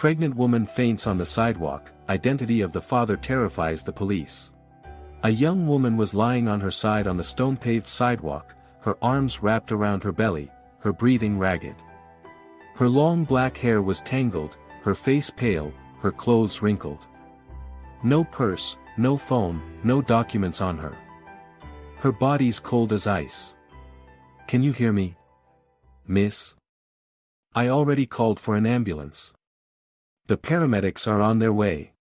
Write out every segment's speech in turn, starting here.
Pregnant woman faints on the sidewalk, identity of the father terrifies the police. A young woman was lying on her side on the stone-paved sidewalk, her arms wrapped around her belly, her breathing ragged. Her long black hair was tangled, her face pale, her clothes wrinkled. No purse, no phone, no documents on her. Her body's cold as ice. Can you hear me? Miss? I already called for an ambulance. The paramedics are on their way.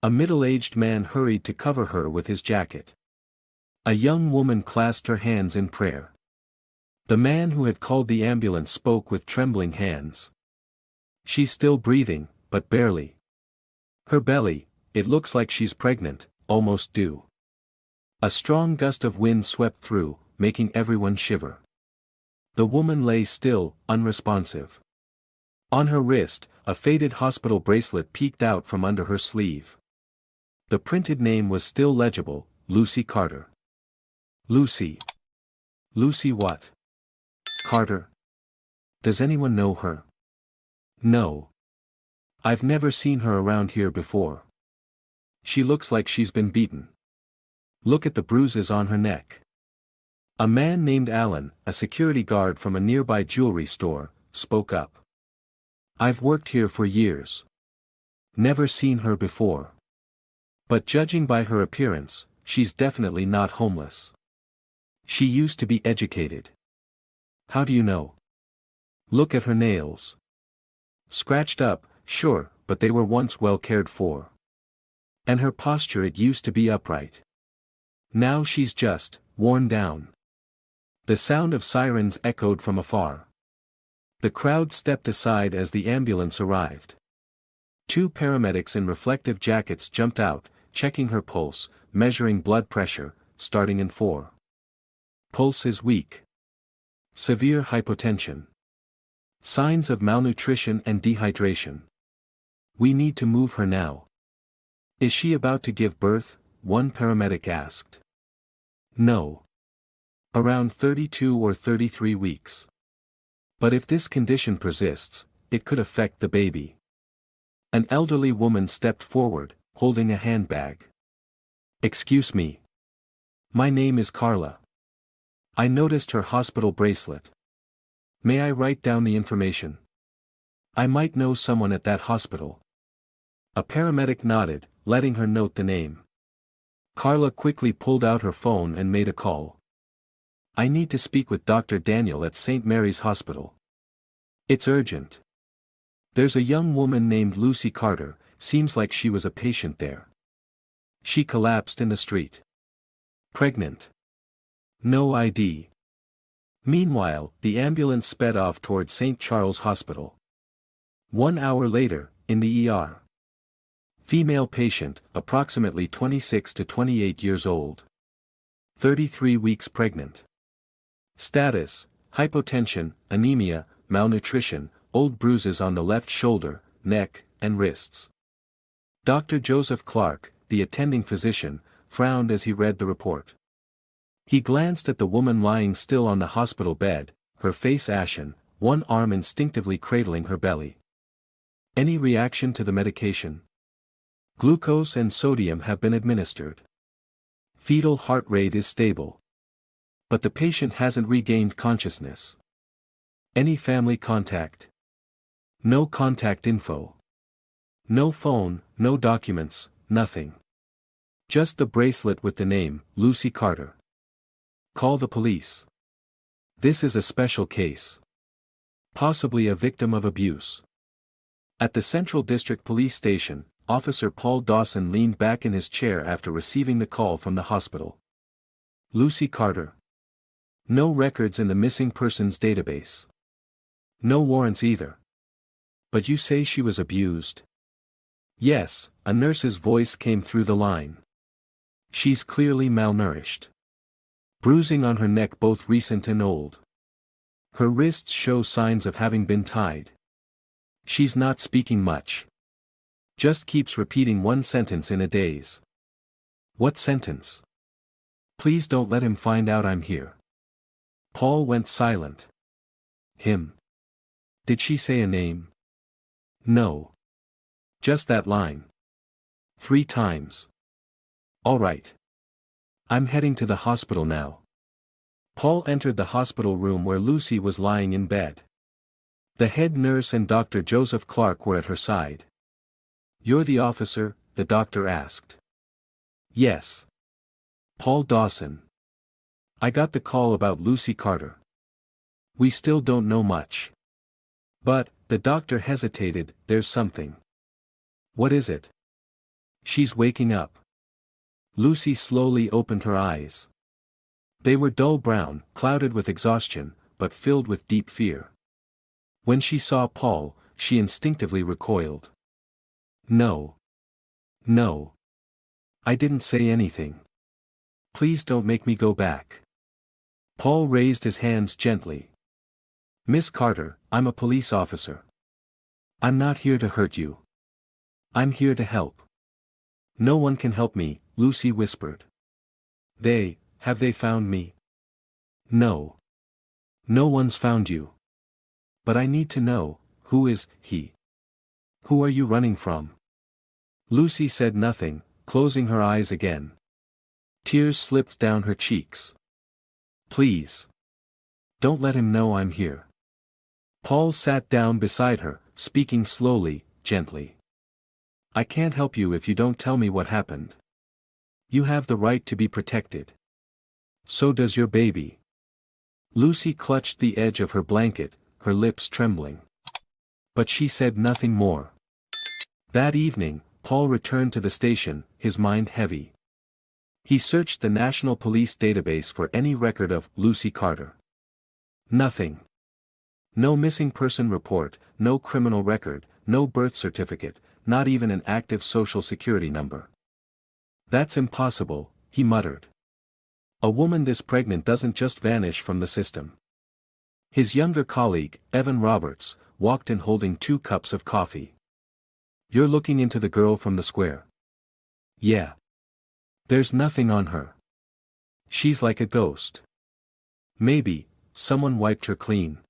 A middle-aged man hurried to cover her with his jacket. A young woman clasped her hands in prayer. The man who had called the ambulance spoke with trembling hands. She's still breathing, but barely. Her belly, it looks like she's pregnant, almost due. A strong gust of wind swept through, making everyone shiver. The woman lay still, unresponsive. On her wrist, a faded hospital bracelet peeked out from under her sleeve. The printed name was still legible, Lucy Carter. Lucy. Lucy what? Carter. Does anyone know her? No. I've never seen her around here before. She looks like she's been beaten. Look at the bruises on her neck. A man named Alan, a security guard from a nearby jewelry store, spoke up. I've worked here for years. Never seen her before. But judging by her appearance, she's definitely not homeless. She used to be educated. How do you know? Look at her nails. Scratched up, sure, but they were once well cared for. And her posture, it used to be upright. Now she's just worn down. The sound of sirens echoed from afar. The crowd stepped aside as the ambulance arrived. Two paramedics in reflective jackets jumped out, checking her pulse, measuring blood pressure, starting in 4. Pulse is weak. Severe hypotension. Signs of malnutrition and dehydration. We need to move her now. Is she about to give birth? One paramedic asked. No. Around 32 or 33 weeks. But if this condition persists, it could affect the baby. An elderly woman stepped forward, holding a handbag. Excuse me. My name is Carla. I noticed her hospital bracelet. May I write down the information? I might know someone at that hospital. A paramedic nodded, letting her note the name. Carla quickly pulled out her phone and made a call. I need to speak with Dr. Daniel at St. Mary's Hospital. It's urgent. There's a young woman named Lucy Carter, seems like she was a patient there. She collapsed in the street. Pregnant. No ID. Meanwhile, the ambulance sped off toward St. Charles Hospital. 1 hour later, in the ER. Female patient, approximately 26 to 28 years old. 33 weeks pregnant. Status, hypotension, anemia, malnutrition, old bruises on the left shoulder, neck, and wrists. Dr. Joseph Clark, the attending physician, frowned as he read the report. He glanced at the woman lying still on the hospital bed, her face ashen, one arm instinctively cradling her belly. Any reaction to the medication? Glucose and sodium have been administered. Fetal heart rate is stable. But the patient hasn't regained consciousness. Any family contact? No contact info. No phone, no documents, nothing. Just the bracelet with the name, Lucy Carter. Call the police. This is a special case. Possibly a victim of abuse. At the Central District Police Station, Officer Paul Dawson leaned back in his chair after receiving the call from the hospital. Lucy Carter. No records in the missing persons database. No warrants either. But you say she was abused? Yes, a nurse's voice came through the line. She's clearly malnourished. Bruising on her neck both recent and old. Her wrists show signs of having been tied. She's not speaking much. Just keeps repeating one sentence in a daze. What sentence? Please don't let him find out I'm here. Paul went silent. Him. Did she say a name? No. Just that line. 3 times. All right. I'm heading to the hospital now. Paul entered the hospital room where Lucy was lying in bed. The head nurse and Dr. Joseph Clark were at her side. "You're the officer?" the doctor asked. "Yes. Paul Dawson. I got the call about Lucy Carter. We still don't know much. But," the doctor hesitated, "there's something." "What is it?" "She's waking up." Lucy slowly opened her eyes. They were dull brown, clouded with exhaustion, but filled with deep fear. When she saw Paul, she instinctively recoiled. "No. No. I didn't say anything. Please don't make me go back." Paul raised his hands gently. "Miss Carter, I'm a police officer. I'm not here to hurt you. I'm here to help." "No one can help me," Lucy whispered. Have they found me?" "No. No one's found you. But I need to know, who is he? Who are you running from?" Lucy said nothing, closing her eyes again. Tears slipped down her cheeks. "Please. Don't let him know I'm here." Paul sat down beside her, speaking slowly, gently. "I can't help you if you don't tell me what happened. You have the right to be protected. So does your baby." Lucy clutched the edge of her blanket, her lips trembling. But she said nothing more. That evening, Paul returned to the station, his mind heavy. He searched the National Police database for any record of Lucy Carter. Nothing. No missing person report, no criminal record, no birth certificate, not even an active social security number. "That's impossible," he muttered. "A woman this pregnant doesn't just vanish from the system." His younger colleague, Evan Roberts, walked in holding 2 cups of coffee. "You're looking into the girl from the square?" "Yeah. There's nothing on her. She's like a ghost. Maybe someone wiped her clean."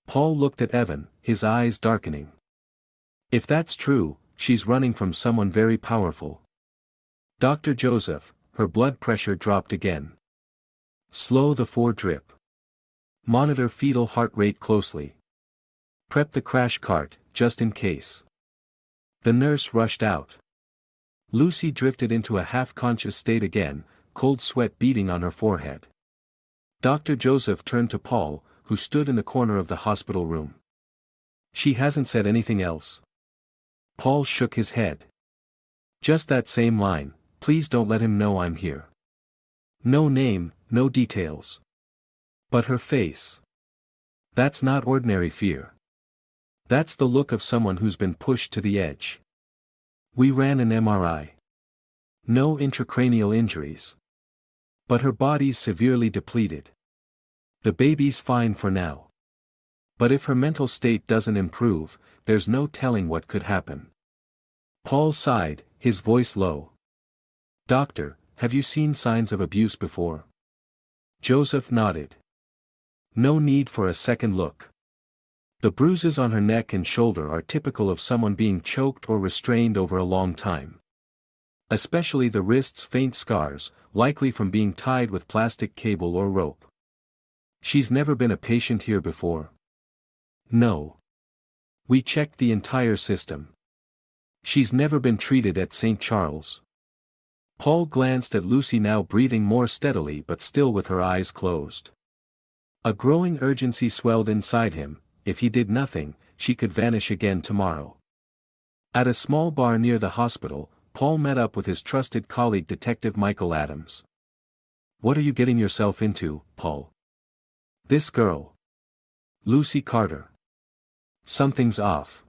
Paul looked at Evan, his eyes darkening. "If that's true, she's running from someone very powerful." Dr. Joseph, her blood pressure dropped again. "Slow the 4 drip. Monitor fetal heart rate closely. Prep the crash cart, just in case." The nurse rushed out. Lucy drifted into a half-conscious state again, cold sweat beading on her forehead. Dr. Joseph turned to Paul, who stood in the corner of the hospital room. "She hasn't said anything else?" Paul shook his head. "Just that same line, 'Please don't let him know I'm here.' No name, no details. But her face. That's not ordinary fear. That's the look of someone who's been pushed to the edge. We ran an MRI. No intracranial injuries. But her body's severely depleted. The baby's fine for now. But if her mental state doesn't improve, there's no telling what could happen." Paul sighed, his voice low. "Doctor, have you seen signs of abuse before?" Joseph nodded. "No need for a second look. The bruises on her neck and shoulder are typical of someone being choked or restrained over a long time. Especially the wrist's faint scars, likely from being tied with plastic cable or rope." "She's never been a patient here before?" "No. We checked the entire system. She's never been treated at St. Charles." Paul glanced at Lucy, now breathing more steadily but still with her eyes closed. A growing urgency swelled inside him. If he did nothing, she could vanish again tomorrow. At a small bar near the hospital, Paul met up with his trusted colleague Detective Michael Adams. "What are you getting yourself into, Paul? This girl. Lucy Carter. Something's off.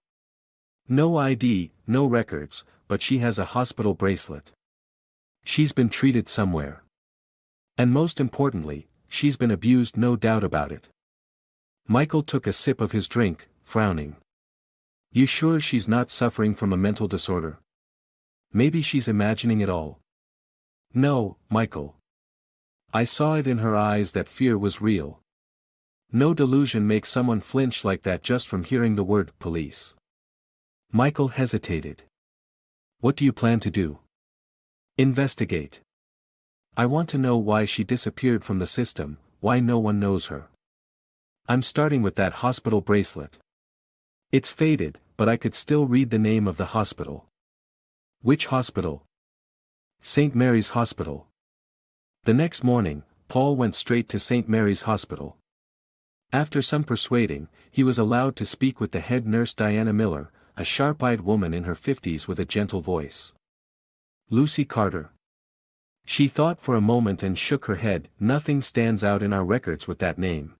No ID, no records, but she has a hospital bracelet. She's been treated somewhere. And most importantly, she's been abused, no doubt about it." Michael took a sip of his drink, frowning. "You sure she's not suffering from a mental disorder? Maybe she's imagining it all." "No, Michael. I saw it in her eyes that fear was real. No delusion makes someone flinch like that just from hearing the word police. Michael hesitated. What do you plan to do? Investigate. I want to know why she disappeared from the system, why no one knows her. I'm starting with that hospital bracelet. It's faded, but I could still read the name of the hospital. Which hospital? St. Mary's Hospital. The next morning, Paul went straight to St. Mary's Hospital. After some persuading, he was allowed to speak with the head nurse Diana Miller, a sharp-eyed woman in her 50s with a gentle voice. Lucy Carter. She thought for a moment and shook her head. Nothing stands out in our records with that name.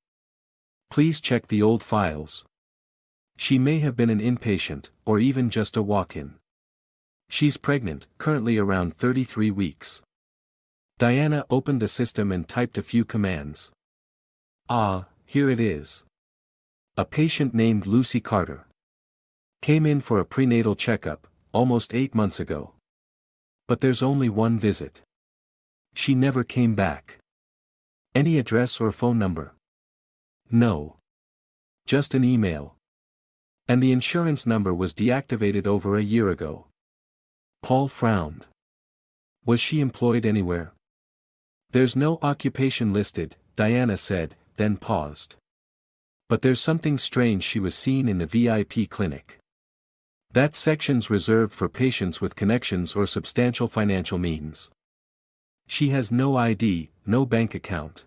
Please check the old files. She may have been an inpatient, or even just a walk-in. She's pregnant, currently around 33 weeks. Diana opened the system and typed a few commands. Ah, here it is. A patient named Lucy Carter. Came in for a prenatal checkup, almost 8 months ago. But there's only one visit. She never came back. Any address or phone number? No. Just an email. And the insurance number was deactivated over a year ago. Paul frowned. Was she employed anywhere? There's no occupation listed, Diana said, then paused. But there's something strange. She was seen in the VIP clinic. That section's reserved for patients with connections or substantial financial means. She has no ID, no bank account.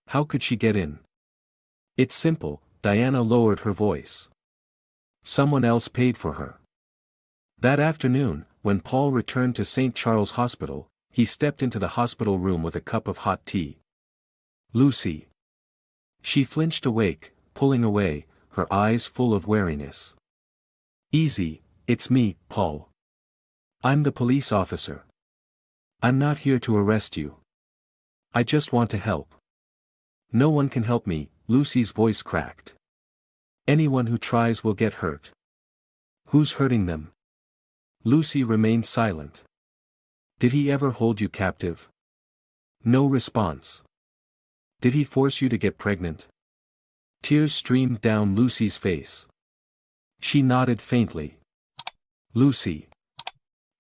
How could she get in? It's simple, Diana lowered her voice. Someone else paid for her. That afternoon, when Paul returned to St. Charles Hospital, he stepped into the hospital room with a cup of hot tea. Lucy. She flinched awake, pulling away, her eyes full of wariness. Easy, it's me, Paul. I'm the police officer. I'm not here to arrest you. I just want to help. No one can help me, Lucy's voice cracked. Anyone who tries will get hurt. Who's hurting them? Lucy remained silent. Did he ever hold you captive? No response. Did he force you to get pregnant? Tears streamed down Lucy's face. She nodded faintly. Lucy.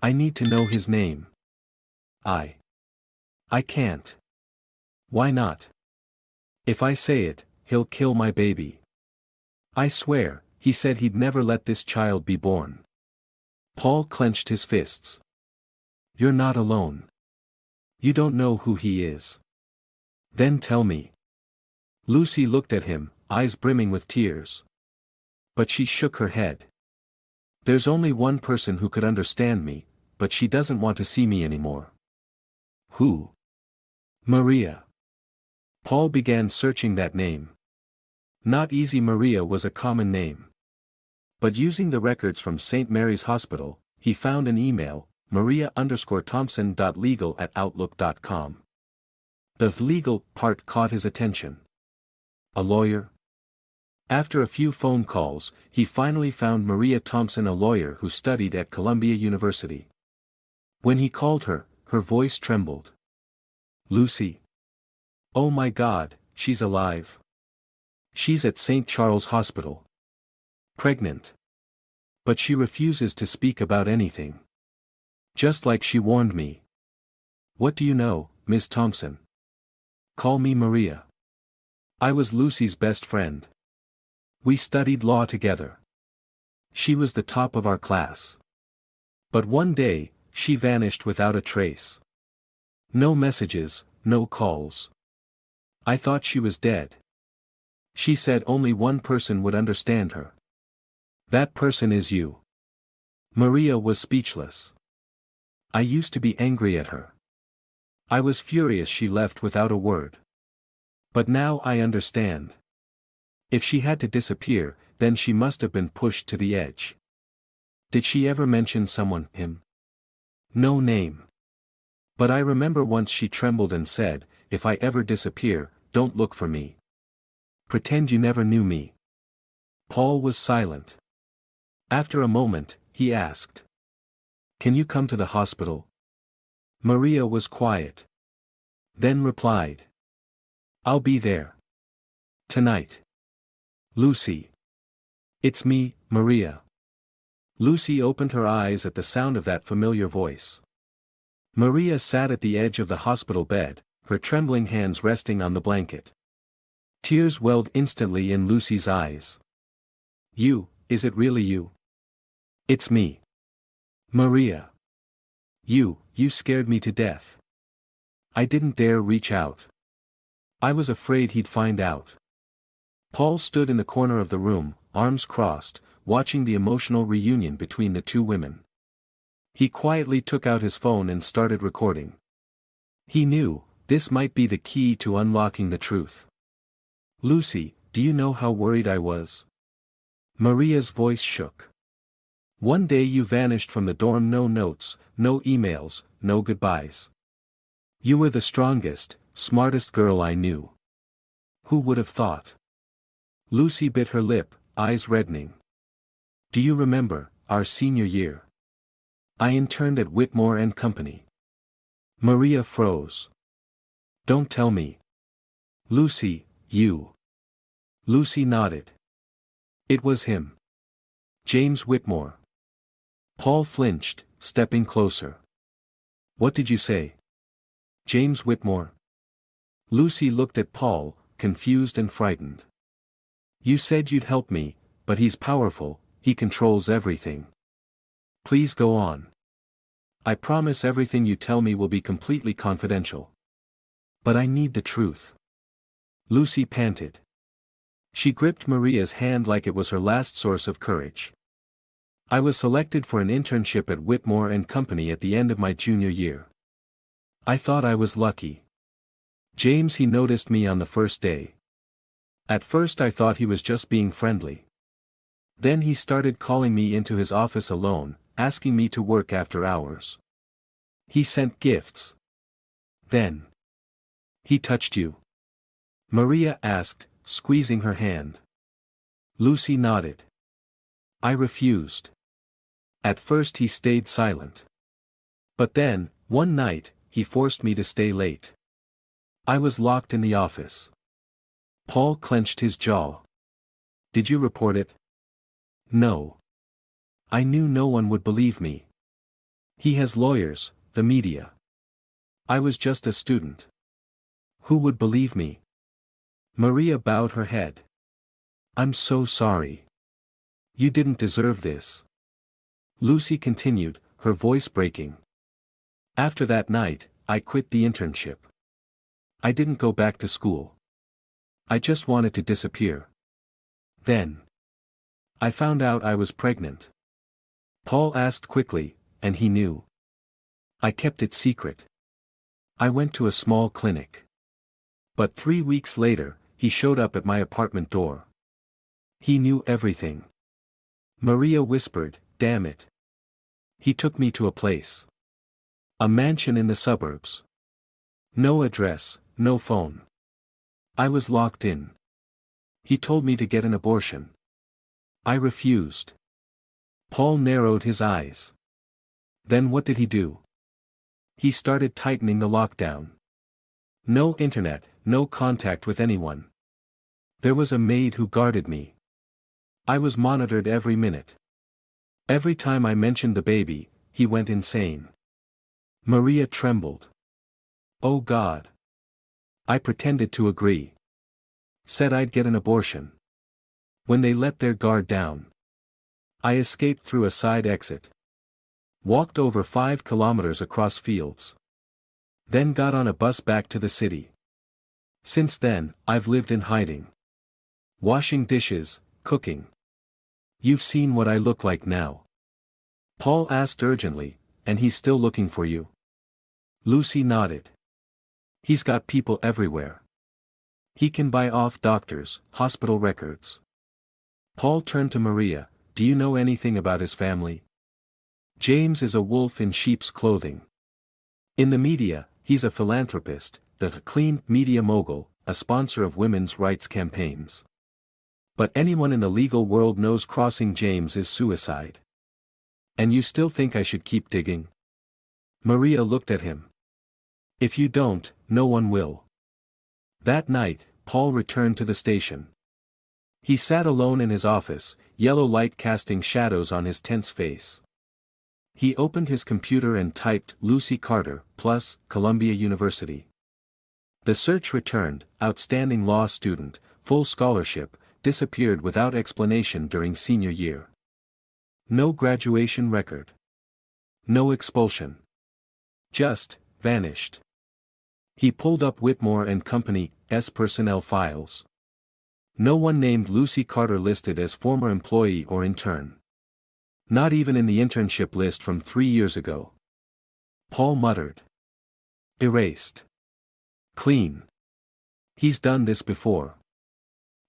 I need to know his name. I can't. Why not? If I say it, he'll kill my baby. I swear, he said he'd never let this child be born. Paul clenched his fists. You're not alone. You don't know who he is. Then tell me. Lucy looked at him, eyes brimming with tears. But she shook her head. There's only one person who could understand me, but she doesn't want to see me anymore. Who? Maria. Paul began searching that name. Not easy. Maria was a common name. But using the records from St. Mary's Hospital, he found an email, maria_thompson.legal@outlook.com. The legal part caught his attention. A lawyer? After a few phone calls, he finally found Maria Thompson, a lawyer who studied at Columbia University. When he called her, her voice trembled. Lucy. Oh my God, she's alive. She's at St. Charles Hospital. Pregnant. But she refuses to speak about anything. Just like she warned me. What do you know, Miss Thompson? Call me Maria. I was Lucy's best friend. We studied law together. She was the top of our class. But one day, she vanished without a trace. No messages, no calls. I thought she was dead. She said only one person would understand her. That person is you. Maria was speechless. I used to be angry at her. I was furious she left without a word. But now I understand. If she had to disappear, then she must have been pushed to the edge. Did she ever mention someone, him? No name. But I remember once she trembled and said, if I ever disappear, don't look for me. Pretend you never knew me. Paul was silent. After a moment, he asked. Can you come to the hospital? Maria was quiet. Then replied. I'll be there. Tonight. Lucy. It's me, Maria. Lucy opened her eyes at the sound of that familiar voice. Maria sat at the edge of the hospital bed, her trembling hands resting on the blanket. Tears welled instantly in Lucy's eyes. "You, is it really you?" "It's me. Maria. You scared me to death. I didn't dare reach out. I was afraid he'd find out." Paul stood in the corner of the room, arms crossed, watching the emotional reunion between the two women. He quietly took out his phone and started recording. He knew, this might be the key to unlocking the truth. "Lucy, do you know how worried I was?" Maria's voice shook. "One day you vanished from the dorm, no notes, no emails, no goodbyes. You were the strongest, smartest girl I knew. Who would have thought?" Lucy bit her lip, eyes reddening. "Do you remember, our senior year? I interned at Whitmore and Company." Maria froze. "Don't tell me. Lucy, you." Lucy nodded. "It was him. James Whitmore." Paul flinched, stepping closer. "What did you say? James Whitmore?" Lucy looked at Paul, confused and frightened. "You said you'd help me, but he's powerful, he controls everything. Please go on. I promise everything you tell me will be completely confidential. But I need the truth." Lucy panted. She gripped Maria's hand like it was her last source of courage. "I was selected for an internship at Whitmore and Company at the end of my junior year. I thought I was lucky. James, he noticed me on the first day. At first I thought he was just being friendly. Then he started calling me into his office alone, asking me to work after hours. He sent gifts. Then. He touched you?" Maria asked, squeezing her hand. Lucy nodded. "I refused. At first he stayed silent. But then, one night, he forced me to stay late. I was locked in the office." Paul clenched his jaw. "Did you report it?" "No. I knew no one would believe me. He has lawyers, the media. I was just a student. Who would believe me?" Maria bowed her head. "I'm so sorry. You didn't deserve this." Lucy continued, her voice breaking. "After that night, I quit the internship. I didn't go back to school. I just wanted to disappear. Then. I found out I was pregnant." Paul asked quickly, "And he knew?" "I kept it secret. I went to a small clinic. But 3 weeks later, he showed up at my apartment door. He knew everything." Maria whispered, "Damn it. He took me to a place. A mansion in the suburbs. No address, no phone. I was locked in. He told me to get an abortion. I refused." Paul narrowed his eyes. "Then what did he do?" "He started tightening the lockdown. No internet, no contact with anyone. There was a maid who guarded me. I was monitored every minute. Every time I mentioned the baby, he went insane." Maria trembled. "Oh God." "I pretended to agree. Said I'd get an abortion. When they let their guard down, I escaped through a side exit. Walked over 5 kilometers across fields. Then got on a bus back to the city. Since then, I've lived in hiding. Washing dishes, cooking. You've seen what I look like now." Paul asked urgently, "And he's still looking for you?" Lucy nodded. "He's got people everywhere. He can buy off doctors, hospital records." Paul turned to Maria, "Do you know anything about his family?" "James is a wolf in sheep's clothing. In the media, he's a philanthropist, the clean media mogul, a sponsor of women's rights campaigns. But anyone in the legal world knows crossing James is suicide. And you still think I should keep digging?" Maria looked at him. "If you don't, no one will." That night, Paul returned to the station. He sat alone in his office, yellow light casting shadows on his tense face. He opened his computer and typed Lucy Carter, plus, Columbia University. The search returned, outstanding law student, full scholarship, disappeared without explanation during senior year. No graduation record. No expulsion. Just, vanished. He pulled up Whitmore and Company's personnel files. No one named Lucy Carter listed as former employee or intern. Not even in the internship list from 3 years ago. Paul muttered. Erased. Clean. He's done this before.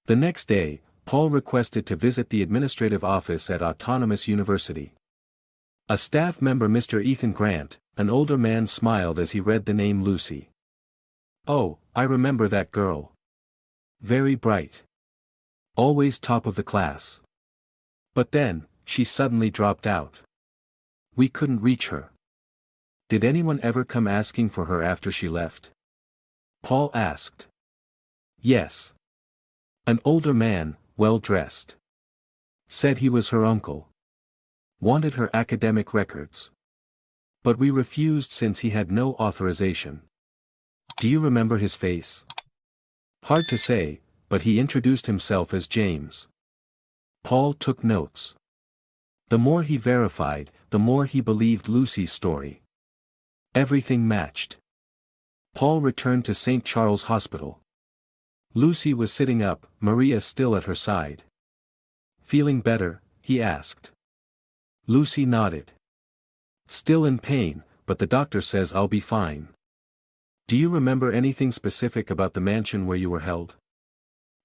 The next day, Paul requested to visit the administrative office at Autonomous University. A staff member, Mr. Ethan Grant, an older man, smiled as he read the name Lucy. Oh, I remember that girl. Very bright. Always top of the class. But then, she suddenly dropped out. We couldn't reach her. Did anyone ever come asking for her after she left? Paul asked. Yes. An older man, well-dressed. Said he was her uncle. Wanted her academic records. But we refused since he had no authorization. Do you remember his face? Hard to say, but he introduced himself as James. Paul took notes. The more he verified, the more he believed Lucy's story. Everything matched. Paul returned to St. Charles Hospital. Lucy was sitting up, Maria still at her side. Feeling better? He asked. Lucy nodded. Still in pain, but the doctor says I'll be fine. Do you remember anything specific about the mansion where you were held?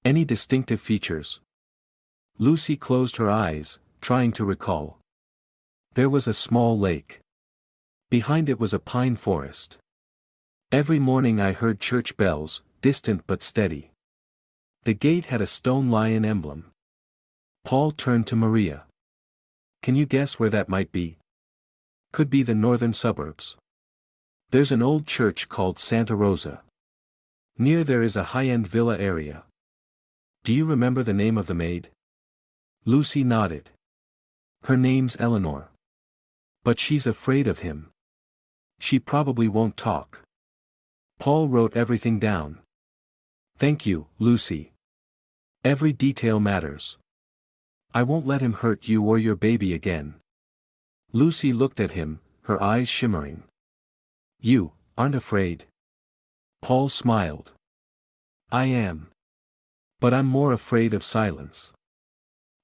Any distinctive features? Lucy closed her eyes, trying to recall. There was a small lake. Behind it was a pine forest. Every morning I heard church bells, distant but steady. The gate had a stone lion emblem. Paul turned to Maria. Can you guess where that might be? Could be the northern suburbs. There's an old church called Santa Rosa. Near there is a high-end villa area. Do you remember the name of the maid? Lucy nodded. Her name's Eleanor. But she's afraid of him. She probably won't talk. Paul wrote everything down. Thank you, Lucy. Every detail matters. I won't let him hurt you or your baby again. Lucy looked at him, her eyes shimmering. You aren't afraid? Paul smiled. I am. But I'm more afraid of silence.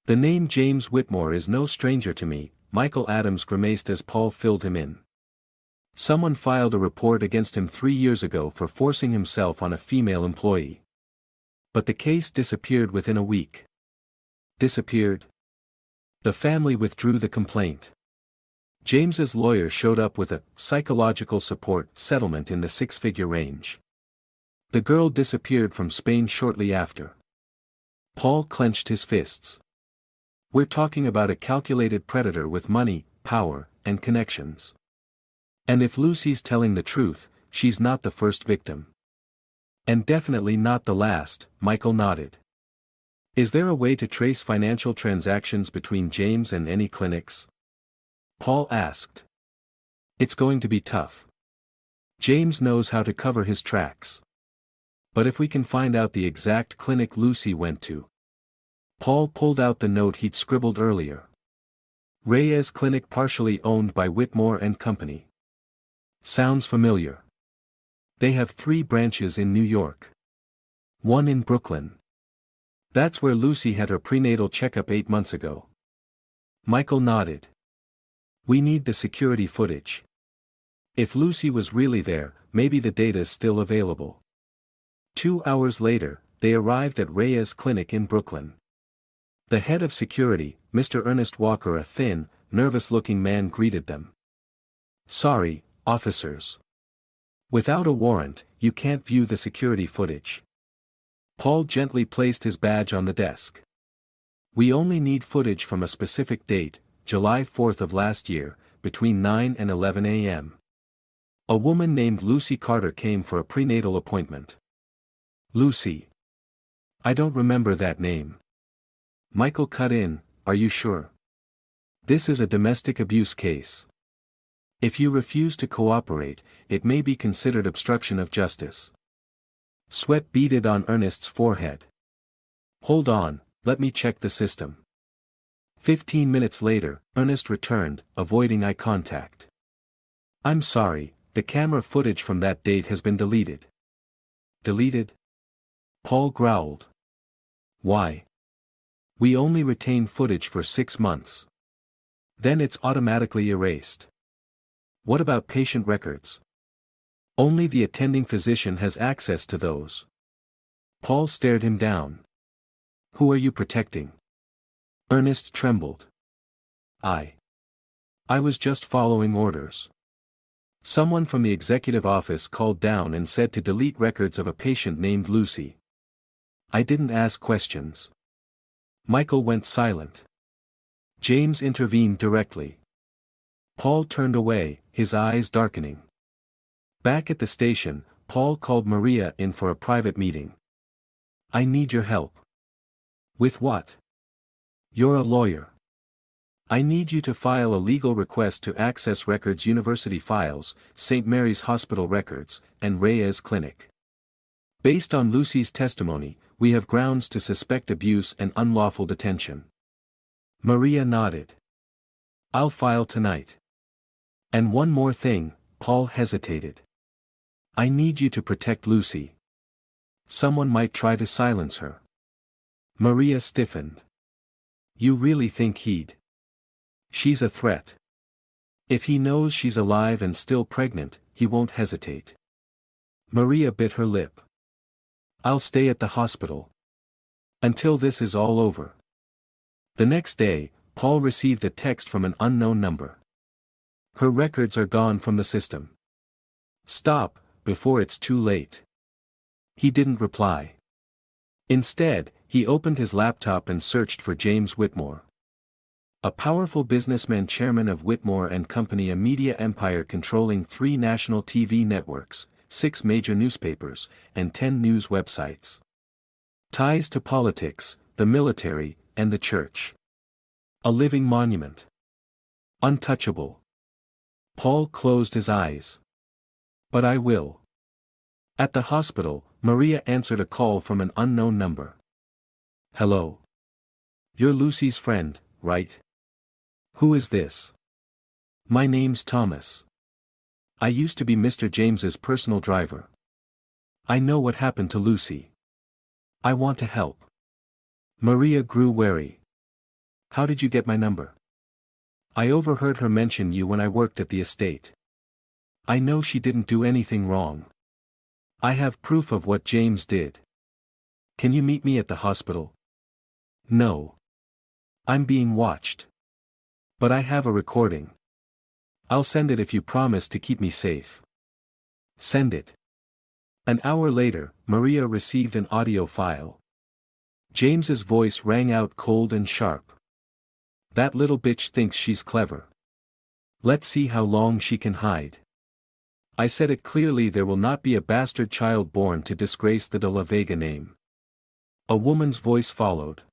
The name James Whitmore is no stranger to me, Michael Adams grimaced as Paul filled him in. Someone filed a report against him 3 years ago for forcing himself on a female employee. But the case disappeared within a week. Disappeared? The family withdrew the complaint. James's lawyer showed up with a psychological support settlement in the 6-figure range. The girl disappeared from Spain shortly after. Paul clenched his fists. We're talking about a calculated predator with money, power, and connections. And if Lucy's telling the truth, she's not the first victim. And definitely not the last, Michael nodded. Is there a way to trace financial transactions between James and any clinics? Paul asked. It's going to be tough. James knows how to cover his tracks. But if we can find out the exact clinic Lucy went to. Paul pulled out the note he'd scribbled earlier. Reyes Clinic, partially owned by Whitmore and Company. Sounds familiar. They have 3 branches in New York. One in Brooklyn. That's where Lucy had her prenatal checkup 8 months ago. Michael nodded. We need the security footage. If Lucy was really there, maybe the data's still available. 2 hours later, they arrived at Reyes Clinic in Brooklyn. The head of security, Mr. Ernest Walker, a thin, nervous-looking man, greeted them. Sorry, officers. Without a warrant, you can't view the security footage. Paul gently placed his badge on the desk. We only need footage from a specific date, July 4th of last year, between 9 and 11 a.m. A woman named Lucy Carter came for a prenatal appointment. Lucy. I don't remember that name. Michael cut in, "Are you sure? This is a domestic abuse case. If you refuse to cooperate, it may be considered obstruction of justice." Sweat beaded on Ernest's forehead. "Hold on, let me check the system." 15 minutes later, Ernest returned, avoiding eye contact. "I'm sorry, the camera footage from that date has been deleted." "Deleted?" Paul growled. "Why? We only retain footage for 6 months. Then it's automatically erased." "What about patient records?" "Only the attending physician has access to those." Paul stared him down. "Who are you protecting?" Ernest trembled. I was just following orders. Someone from the executive office called down and said to delete records of a patient named Lucy. I didn't ask questions." Michael went silent. James intervened directly. Paul turned away, his eyes darkening. Back at the station, Paul called Maria in for a private meeting. "I need your help." "With what?" "You're a lawyer. I need you to file a legal request to access records, university files, St. Mary's Hospital records, and Reyes Clinic. Based on Lucy's testimony, we have grounds to suspect abuse and unlawful detention." Maria nodded. "I'll file tonight. And one more thing," Paul hesitated. "I need you to protect Lucy. Someone might try to silence her." Maria stiffened. "You really think he'd?" "She's a threat. If he knows she's alive and still pregnant, he won't hesitate." Maria bit her lip. "I'll stay at the hospital. Until this is all over." The next day, Paul received a text from an unknown number. "Her records are gone from the system. Stop, before it's too late." He didn't reply. Instead, he opened his laptop and searched for James Whitmore. A powerful businessman, chairman of Whitmore and Company, a media empire controlling 3 national TV networks, 6 major newspapers, and 10 news websites. Ties to politics, the military, and the church. A living monument. Untouchable. Paul closed his eyes. "But I will." At the hospital, Maria answered a call from an unknown number. "Hello. You're Lucy's friend, right?" "Who is this?" "My name's Thomas. I used to be Mr. James's personal driver. I know what happened to Lucy. I want to help." Maria grew wary. "How did you get my number?" "I overheard her mention you when I worked at the estate. I know she didn't do anything wrong. I have proof of what James did. Can you meet me at the hospital?" "No. I'm being watched. But I have a recording. I'll send it if you promise to keep me safe." "Send it." An hour later, Maria received an audio file. James's voice rang out cold and sharp. "That little bitch thinks she's clever. Let's see how long she can hide. I said it clearly, there will not be a bastard child born to disgrace the de la Vega name." A woman's voice followed.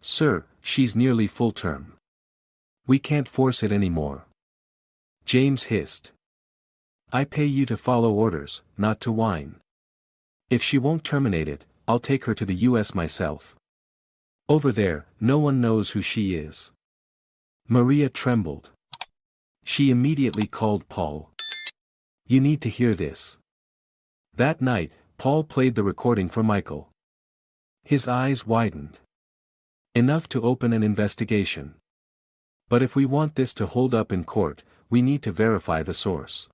"Sir, she's nearly full term. We can't force it anymore." James hissed. "I pay you to follow orders, not to whine. If she won't terminate it, I'll take her to the US myself. Over there, no one knows who she is." Maria trembled. She immediately called Paul. "You need to hear this." That night, Paul played the recording for Michael. His eyes widened. "Enough to open an investigation. But if we want this to hold up in court, we need to verify the source."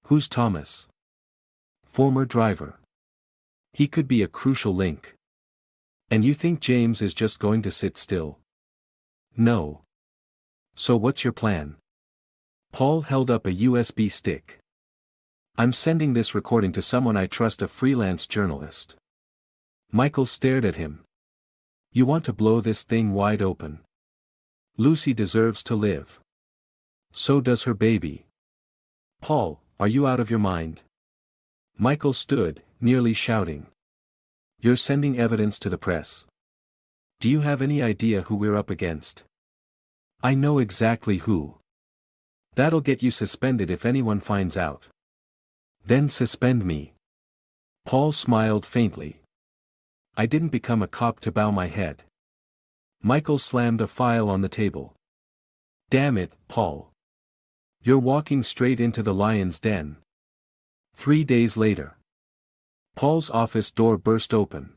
"Who's Thomas?" "Former driver. He could be a crucial link." "And you think James is just going to sit still?" "No. So what's your plan?" Paul held up a USB stick. "I'm sending this recording to someone I trust, a freelance journalist." Michael stared at him. "You want to blow this thing wide open? Lucy deserves to live. So does her baby." "Paul, are you out of your mind?" Michael stood, nearly shouting. "You're sending evidence to the press. Do you have any idea who we're up against? I know exactly who. That'll get you suspended if anyone finds out. Then suspend me. Paul smiled faintly. I didn't become a cop to bow my head. Michael slammed a file on the table. Damn it, Paul. You're walking straight into the lion's den. 3 days later. Paul's office door burst open.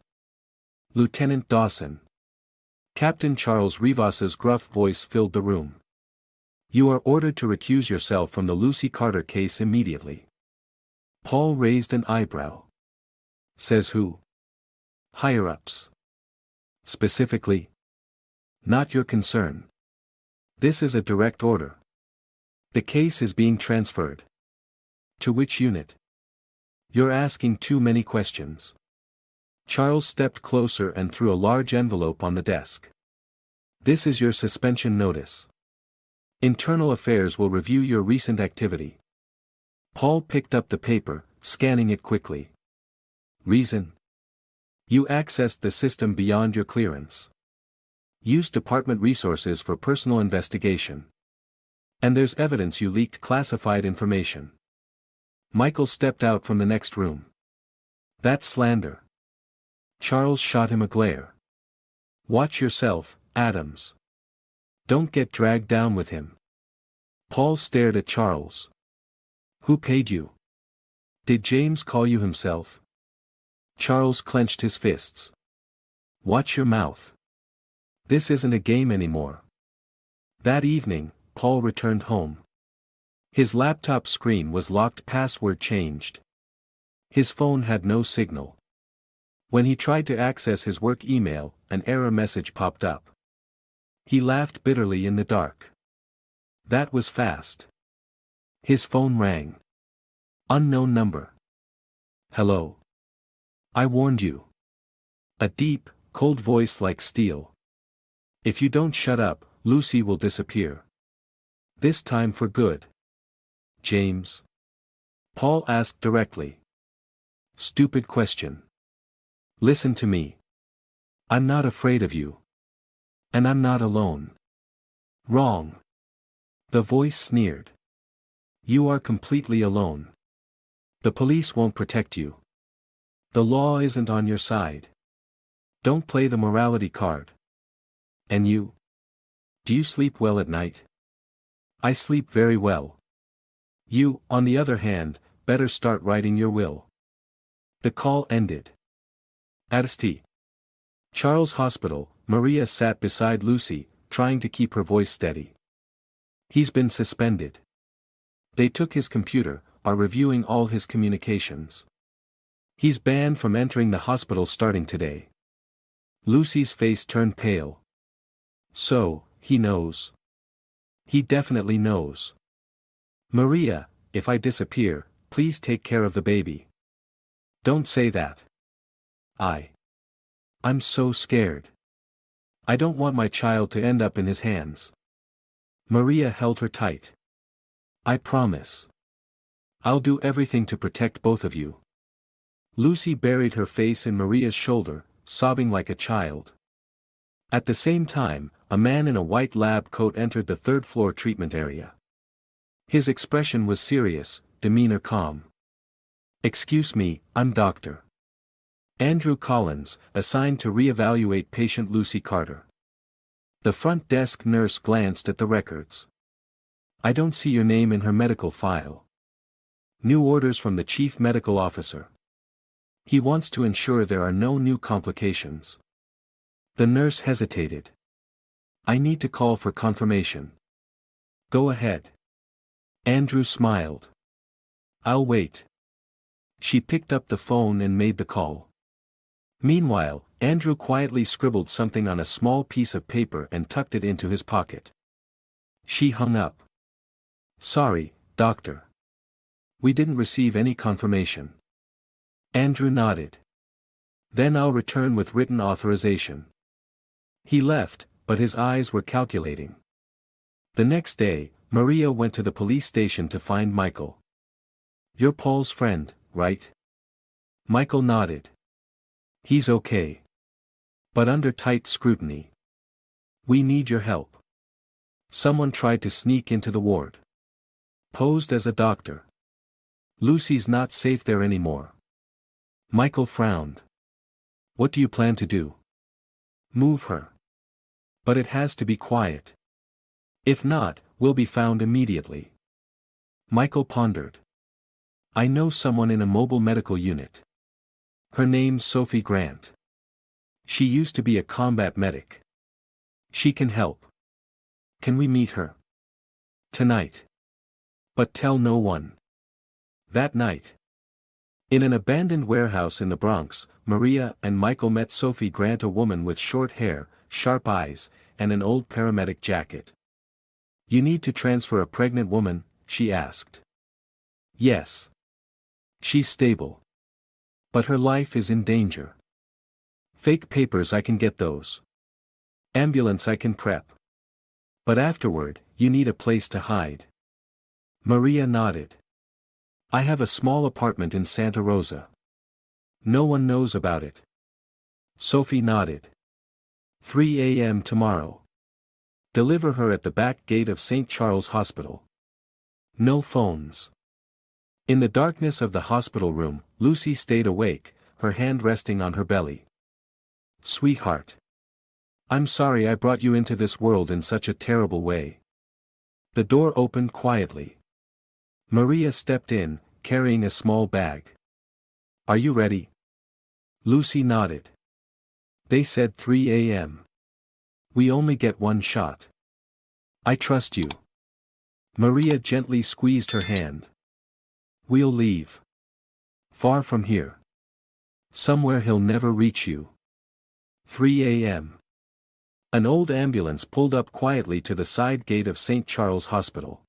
Lieutenant Dawson. Captain Charles Rivas's gruff voice filled the room. You are ordered to recuse yourself from the Lucy Carter case immediately. Paul raised an eyebrow. Says who? Higher-ups. Specifically? Not your concern. This is a direct order. The case is being transferred. To which unit? You're asking too many questions. Charles stepped closer and threw a large envelope on the desk. This is your suspension notice. Internal Affairs will review your recent activity. Paul picked up the paper, scanning it quickly. Reason? You accessed the system beyond your clearance. Used department resources for personal investigation. And there's evidence you leaked classified information. Michael stepped out from the next room. That's slander. Charles shot him a glare. Watch yourself, Adams. Don't get dragged down with him. Paul stared at Charles. Who paid you? Did James call you himself? Charles clenched his fists. Watch your mouth. This isn't a game anymore. That evening, Paul returned home. His laptop screen was locked, password changed. His phone had no signal. When he tried to access his work email, an error message popped up. He laughed bitterly in the dark. That was fast. His phone rang. Unknown number. Hello. I warned you. A deep, cold voice like steel. If you don't shut up, Lucy will disappear. This time for good. James? Paul asked directly. Stupid question. Listen to me. I'm not afraid of you. And I'm not alone. Wrong. The voice sneered. You are completely alone. The police won't protect you. The law isn't on your side. Don't play the morality card. And you? Do you sleep well at night? I sleep very well. You, on the other hand, better start writing your will. The call ended. At St. Charles Hospital, Maria sat beside Lucy, trying to keep her voice steady. He's been suspended. They took his computer, are reviewing all his communications. He's banned from entering the hospital starting today. Lucy's face turned pale. So, he knows. He definitely knows. Maria, if I disappear, please take care of the baby. Don't say that. I'm so scared. I don't want my child to end up in his hands. Maria held her tight. I promise. I'll do everything to protect both of you. Lucy buried her face in Maria's shoulder, sobbing like a child. At the same time, a man in a white lab coat entered the third-floor treatment area. His expression was serious, demeanor calm. Excuse me, I'm Dr. Andrew Collins, assigned to re-evaluate patient Lucy Carter. The front desk nurse glanced at the records. I don't see your name in her medical file. New orders from the chief medical officer. He wants to ensure there are no new complications. The nurse hesitated. I need to call for confirmation. Go ahead. Andrew smiled. I'll wait. She picked up the phone and made the call. Meanwhile, Andrew quietly scribbled something on a small piece of paper and tucked it into his pocket. She hung up. Sorry, doctor. We didn't receive any confirmation. Andrew nodded. Then I'll return with written authorization. He left, but his eyes were calculating. The next day, Maria went to the police station to find Michael. You're Paul's friend, right? Michael nodded. He's okay. but under tight scrutiny. We need your help. Someone tried to sneak into the ward. Posed as a doctor. Lucy's not safe there anymore. Michael frowned. What do you plan to do? Move her. But it has to be quiet. If not, we'll be found immediately. Michael pondered. I know someone in a mobile medical unit. Her name's Sophie Grant. She used to be a combat medic. She can help. Can we meet her? Tonight. But tell no one. That night. In an abandoned warehouse in the Bronx, Maria and Michael met Sophie Grant, a woman with short hair, sharp eyes, and an old paramedic jacket. You need to transfer a pregnant woman, she asked. Yes. She's stable. But her life is in danger. Fake papers, I can get those. Ambulance, I can prep. But afterward, you need a place to hide. Maria nodded. I have a small apartment in Santa Rosa. No one knows about it. Sophie nodded. 3 a.m. tomorrow. Deliver her at the back gate of St. Charles Hospital. No phones. In the darkness of the hospital room, Lucy stayed awake, her hand resting on her belly. Sweetheart. I'm sorry I brought you into this world in such a terrible way. The door opened quietly. Maria stepped in, carrying a small bag. Are you ready? Lucy nodded. They said 3 a.m. We only get one shot. I trust you. Maria gently squeezed her hand. We'll leave. Far from here. Somewhere he'll never reach you. 3 a.m. An old ambulance pulled up quietly to the side gate of St. Charles Hospital.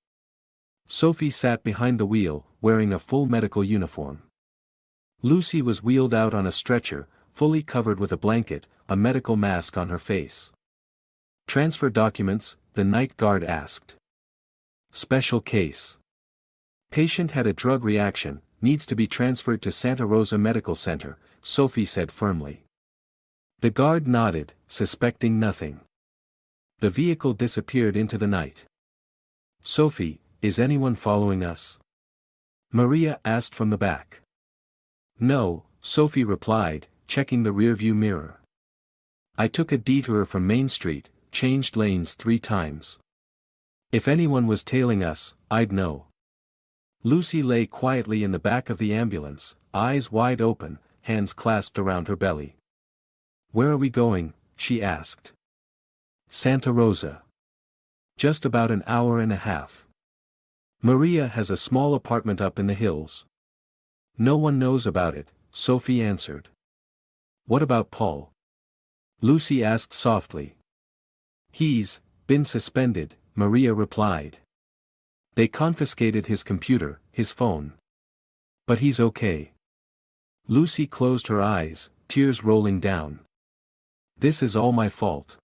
Sophie sat behind the wheel, wearing a full medical uniform. Lucy was wheeled out on a stretcher, fully covered with a blanket, a medical mask on her face. Transfer documents, the night guard asked. Special case. Patient had a drug reaction, needs to be transferred to Santa Rosa Medical Center, Sophie said firmly. The guard nodded, suspecting nothing. The vehicle disappeared into the night. Sophie, is anyone following us? Maria asked from the back. No, Sophie replied, checking the rearview mirror. I took a detour from Main Street, changed lanes 3 times. If anyone was tailing us, I'd know. Lucy lay quietly in the back of the ambulance, eyes wide open, hands clasped around her belly. Where are we going? She asked. Santa Rosa. Just about an hour and a half. Maria has a small apartment up in the hills. No one knows about it, Sophie answered. What about Paul? Lucy asked softly. He's been suspended, Maria replied. They confiscated his computer, his phone. But he's okay. Lucy closed her eyes, tears rolling down. This is all my fault.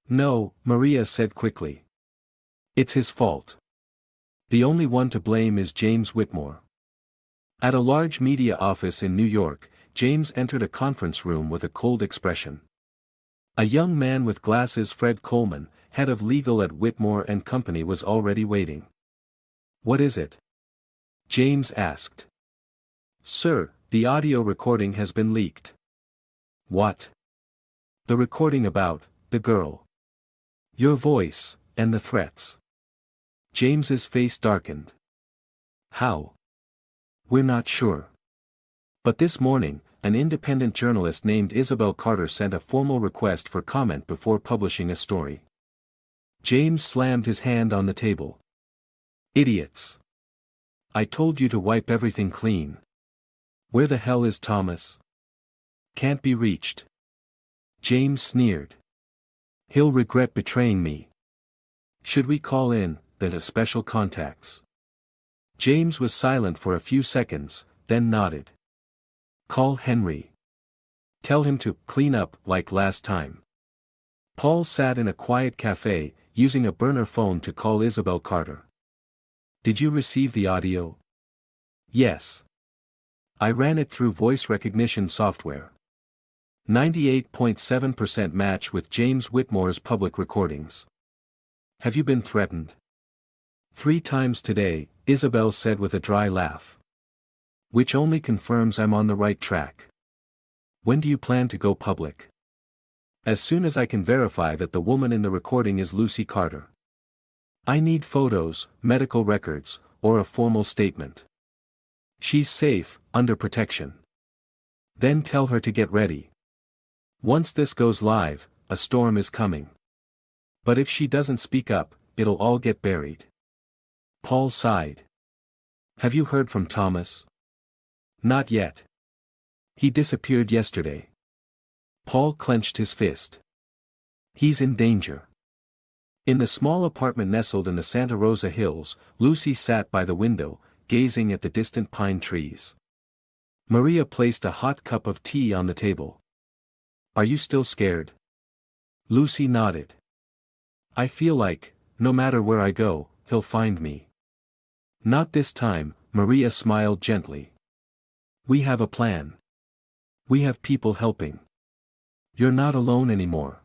No, Maria said quickly. It's his fault. The only one to blame is James Whitmore. At a large media office in New York, James entered a conference room with a cold expression. A young man with glasses, Fred Coleman, head of legal at Whitmore and Company, was already waiting. What is it? James asked. Sir, the audio recording has been leaked. What? The recording about the girl. Your voice, and the threats. James's face darkened. How? We're not sure. But this morning, an independent journalist named Isabel Carter sent a formal request for comment before publishing a story. James slammed his hand on the table. Idiots. I told you to wipe everything clean. Where the hell is Thomas? Can't be reached. James sneered. He'll regret betraying me. Should we call in the special contacts? James was silent for a few seconds, then nodded. Call Henry. Tell him to clean up like last time. Paul sat in a quiet cafe, using a burner phone to call Isabel Carter. Did you receive the audio? Yes. I ran it through voice recognition software. 98.7% match with James Whitmore's public recordings. Have you been threatened? 3 times today, Isabel said with a dry laugh. Which only confirms I'm on the right track. When do you plan to go public? As soon as I can verify that the woman in the recording is Lucy Carter. I need photos, medical records, or a formal statement. She's safe, under protection. Then tell her to get ready. Once this goes live, a storm is coming. But if she doesn't speak up, it'll all get buried. Paul sighed. Have you heard from Thomas? Not yet. He disappeared yesterday. Paul clenched his fist. He's in danger. In the small apartment nestled in the Santa Rosa Hills, Lucy sat by the window, gazing at the distant pine trees. Maria placed a hot cup of tea on the table. Are you still scared? Lucy nodded. I feel like, no matter where I go, he'll find me. Not this time, Maria smiled gently. We have a plan. We have people helping. You're not alone anymore.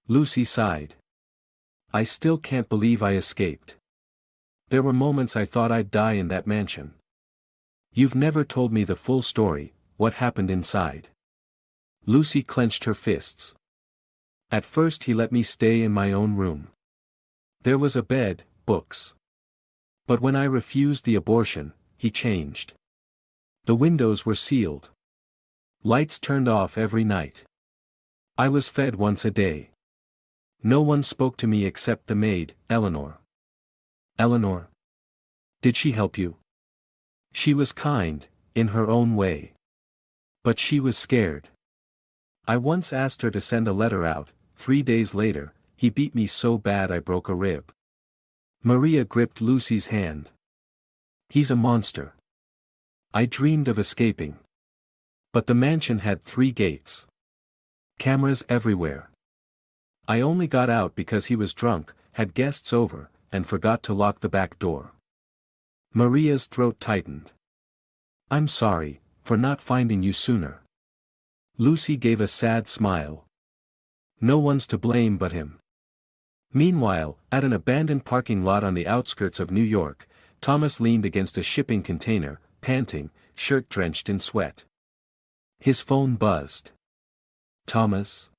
Lucy sighed. I still can't believe I escaped. There were moments I thought I'd die in that mansion. You've never told me the full story, what happened inside. Lucy clenched her fists. At first he let me stay in my own room. There was a bed, books. But when I refused the abortion, he changed. The windows were sealed. Lights turned off every night. I was fed once a day. No one spoke to me except the maid, Eleanor. Eleanor? Did she help you? She was kind, in her own way. But she was scared. I once asked her to send a letter out. 3 days later, he beat me so bad I broke a rib. Maria gripped Lucy's hand. He's a monster. I dreamed of escaping. But the mansion had 3 gates. Cameras everywhere. I only got out because he was drunk, had guests over, and forgot to lock the back door. Maria's throat tightened. I'm sorry, for not finding you sooner. Lucy gave a sad smile. No one's to blame but him. Meanwhile, at an abandoned parking lot on the outskirts of New York, Thomas leaned against a shipping container, panting, shirt drenched in sweat. His phone buzzed. Thomas?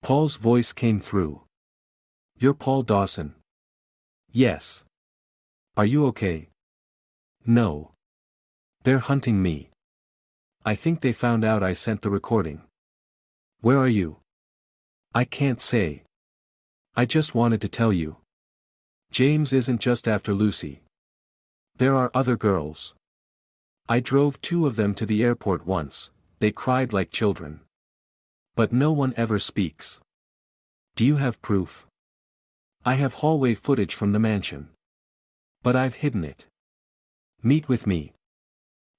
Paul's voice came through. You're Paul Dawson? Yes. Are you okay? No. They're hunting me. I think they found out I sent the recording. Where are you? I can't say. I just wanted to tell you. James isn't just after Lucy. There are other girls. I drove 2 of them to the airport once, they cried like children. But no one ever speaks. Do you have proof? I have hallway footage from the mansion. But I've hidden it. Meet with me.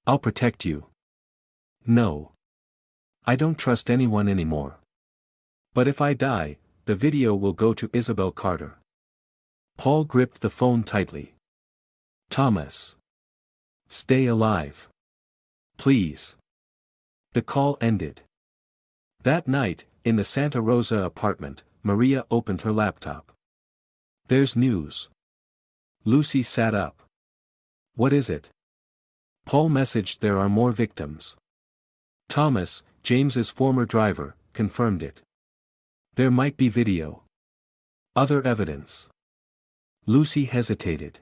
I'll protect you. No. I don't trust anyone anymore. But if I die, the video will go to Isabel Carter. Paul gripped the phone tightly. Thomas. Stay alive. Please. The call ended. That night, in the Santa Rosa apartment, Maria opened her laptop. There's news. Lucy sat up. What is it? Paul messaged there are more victims. Thomas, James's former driver, confirmed it. There might be video. Other evidence. Lucy hesitated.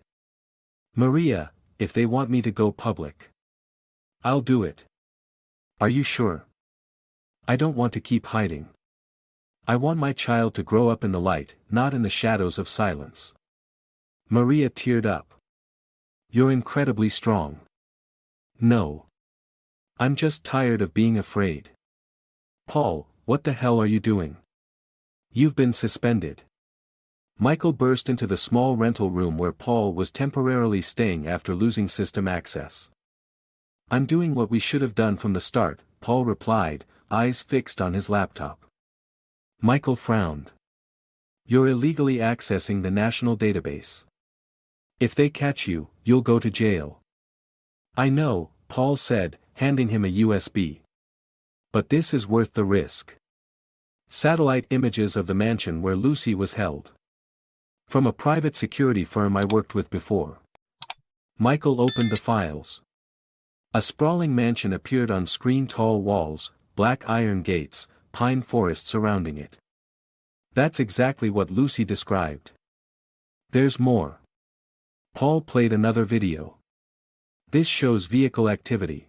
Maria, if they want me to go public. I'll do it. Are you sure? I don't want to keep hiding. I want my child to grow up in the light, not in the shadows of silence. Maria teared up. You're incredibly strong. No. I'm just tired of being afraid. Paul, what the hell are you doing? You've been suspended. Michael burst into the small rental room where Paul was temporarily staying after losing system access. I'm doing what we should have done from the start, Paul replied, eyes fixed on his laptop. Michael frowned. You're illegally accessing the national database. If they catch you, you'll go to jail. I know, Paul said, handing him a USB. But this is worth the risk. Satellite images of the mansion where Lucy was held. From a private security firm I worked with before. Michael opened the files. A sprawling mansion appeared on screen, tall walls, black iron gates, pine forest surrounding it. That's exactly what Lucy described. There's more. Paul played another video. This shows vehicle activity.